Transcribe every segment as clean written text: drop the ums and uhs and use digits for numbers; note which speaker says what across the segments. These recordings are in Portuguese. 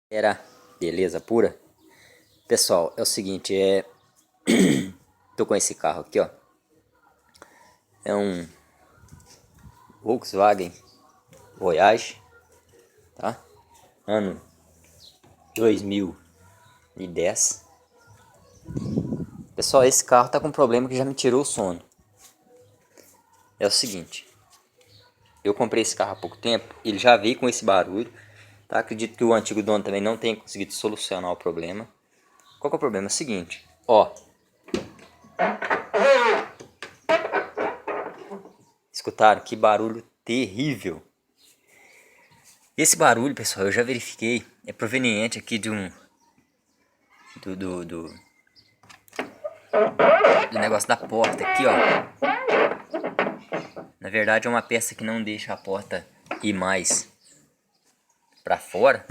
Speaker 1: Era beleza pura? Pessoal, é o seguinte, tô com esse carro aqui, ó. É um Volkswagen Voyage, tá? Ano 2010. Pessoal, esse carro tá com um problema que já me tirou o sono. É o seguinte, eu comprei esse carro há pouco tempo, ele já veio com esse barulho, tá? Acredito que o antigo dono também não tenha conseguido solucionar o problema. Qual que é o problema? É o seguinte, ó. Escutaram? Que barulho terrível. Esse barulho, pessoal, eu já verifiquei, é proveniente aqui de do negócio da porta aqui, ó. Na verdade é uma peça que não deixa a porta ir mais pra fora,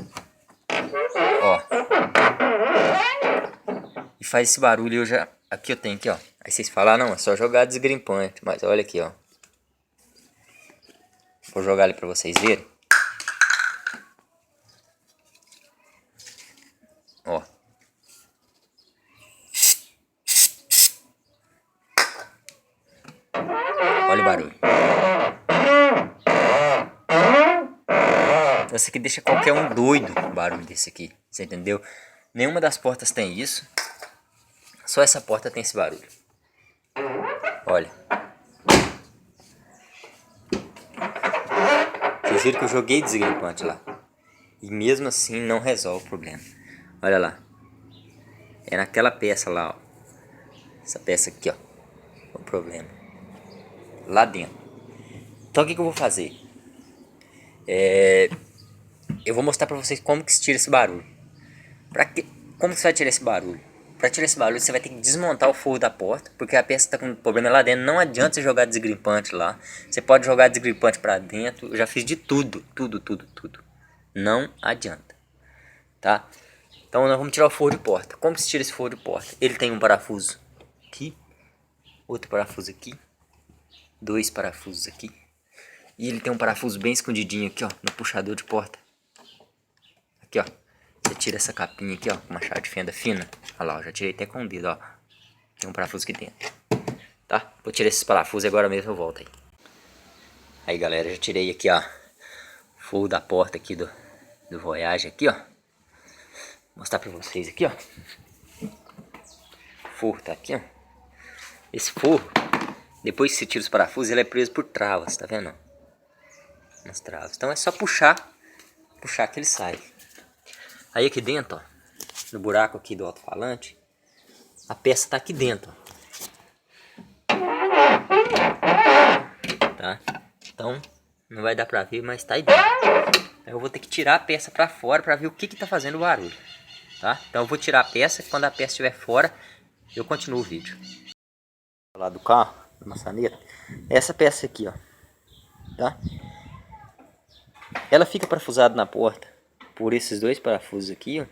Speaker 1: ó. E faz esse barulho. Eu já, aqui eu tenho aqui, ó. Aí vocês falam, não, é só jogar desgrimpante, mas olha aqui, ó. Vou jogar ali pra vocês verem. Ó. Olha o barulho. Então isso aqui deixa qualquer um doido, o barulho desse aqui. Você entendeu? Nenhuma das portas tem isso. Só essa porta tem esse barulho. Olha. Vocês viram que eu joguei desgripante lá. E mesmo assim não resolve o problema. Olha lá. É naquela peça lá, ó. Essa peça aqui, ó. O problema. Lá dentro. Então o que eu vou fazer? Eu vou mostrar pra vocês como que se tira esse barulho. Como que você vai tirar esse barulho? Pra tirar esse barulho você vai ter que desmontar o forro da porta, porque a peça tá com problema lá dentro. Não adianta você jogar desgripante lá. Você pode jogar desgripante pra dentro. Eu já fiz de tudo. Tudo. Não adianta. Tá? Então nós vamos tirar o forro de porta. Como que se tira esse forro de porta? Ele tem um parafuso aqui. Outro parafuso aqui. Dois parafusos aqui. E ele tem um parafuso bem escondidinho aqui, ó. No puxador de porta. Aqui, ó. Você tira essa capinha aqui, ó, com uma chave de fenda fina. Olha lá, eu já tirei até com o dedo, ó. Tem um parafuso aqui dentro. Tá? Vou tirar esses parafusos e agora mesmo eu volto aí. Aí, galera, já tirei aqui, ó, o forro da porta aqui do Voyage aqui, ó. Vou mostrar pra vocês aqui, ó. O forro tá aqui, ó. Esse forro, depois que você tira os parafusos, ele é preso por travas, tá vendo? Umas travas. Então é só puxar que ele sai. Aí aqui dentro, ó, no buraco aqui do alto-falante, a peça tá aqui dentro, ó. Tá? Então, não vai dar pra ver, mas tá aí dentro. Eu vou ter que tirar a peça pra fora pra ver o que tá fazendo o barulho. Tá? Então eu vou tirar a peça, quando a peça estiver fora, eu continuo o vídeo. Lá do carro, da maçaneta, essa peça aqui, ó. Tá? Ela fica parafusada na porta por esses dois parafusos aqui, ó.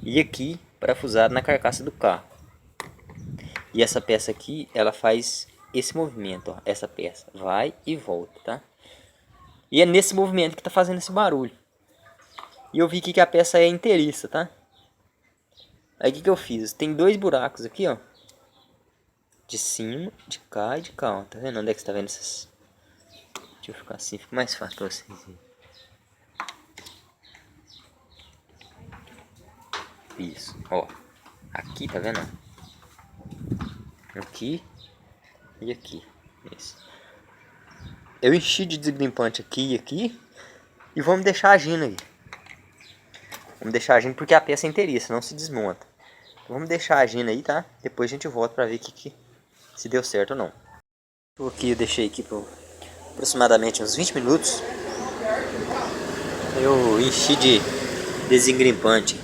Speaker 1: E aqui, parafusado na carcaça do carro. E essa peça aqui, ela faz esse movimento, ó. Essa peça vai e volta, tá? E é nesse movimento que tá fazendo esse barulho. E eu vi aqui que a peça é inteiriça, tá? Aí o que eu fiz? Tem dois buracos aqui, ó. De cima, de cá e de cá, ó. Tá vendo? Onde é que você tá vendo essas? Deixa eu ficar assim, fica mais fácil pra vocês verem. Isso, ó. Aqui, tá vendo? Aqui e aqui. Isso. Eu enchi de desgrimpante aqui e aqui. E vamos deixar agindo aí. Vamos deixar agindo porque a peça é inteiriça, não se desmonta. Então, vamos deixar agindo aí, tá? Depois a gente volta pra ver se deu certo ou não. Aqui eu deixei aqui por aproximadamente uns 20 minutos. Eu enchi de desengrimpante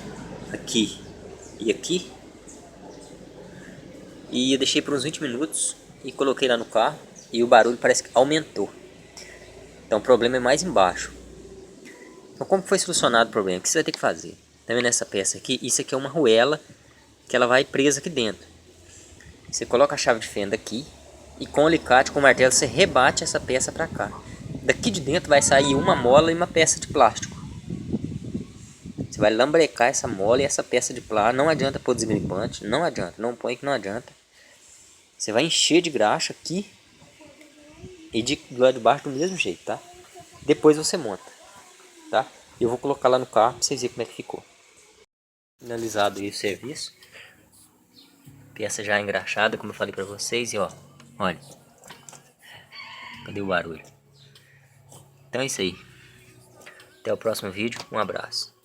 Speaker 1: aqui e aqui. E eu deixei por uns 20 minutos e coloquei lá no carro. E o barulho parece que aumentou. Então o problema é mais embaixo. Então como foi solucionado o problema? O que você vai ter que fazer? Tá vendo essa peça aqui? Isso aqui é uma arruela que ela vai presa aqui dentro. Você coloca a chave de fenda aqui. E com o alicate, com o martelo, você rebate essa peça pra cá. Daqui de dentro vai sair uma mola e uma peça de plástico. Você vai lambrecar essa mola e essa peça de plástico. Não adianta pôr desgripante, não adianta, não põe que não adianta. Você vai encher de graxa aqui e do lado de baixo do mesmo jeito, tá? Depois você monta, tá? Eu vou colocar lá no carro pra vocês verem como é que ficou. Finalizado aí o serviço. Peça já engraxada, como eu falei pra vocês. E ó, olha. Cadê o barulho? Então é isso aí. Até o próximo vídeo. Um abraço.